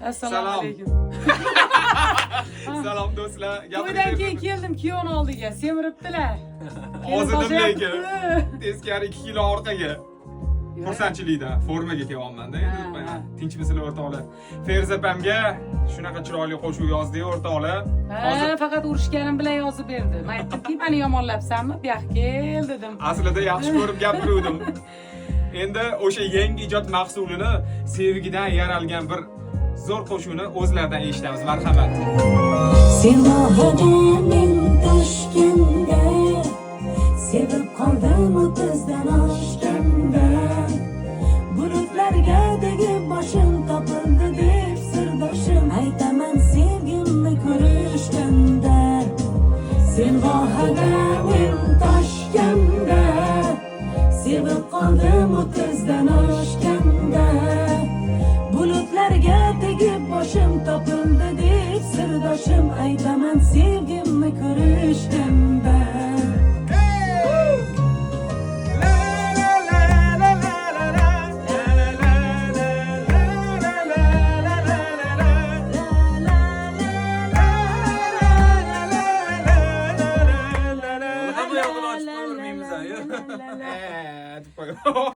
Assalomu alaykum. Salom do'stlar. To'ydan keyin keldim kuyovni oldiga. Semiribdilar. Ozidim lekin. Teskari 2 kilo orqaga. Xursandchilikda formaga kelyapman-da. Tinchmisizlar o'rtoqlar. Feruz opamga shunaqa chiroyli qo'shiq yozdi o'rtoqlar. Faqat urishganim bilan yozib berdi. Men aytdimki, meni yomonlabsanmi? Bu yoqqa kel dedim. Aslida yaxshi ko'rib gapiruvdim. Endi o'sha yangi ijod mahsulini sevgidan yaralgan bir zo'r qo'shiqni o'zlaridan eshitamiz. Marhamat. Sevmoganim toshganda, sevib qoldim o'tizdan oshganda. Bulutlarga tegib boshim topildi deb sirdoshim aytaman sevgimni ko'rishganda. Sevmoganim toshganda, sevib qoldim o'tizdan oshganda. Bulutlarga tegib boshim topildi deb sirdoshim aytaman sevgimni ko'rishganda. Bu yoqni ochib qo'ymaymiz-a.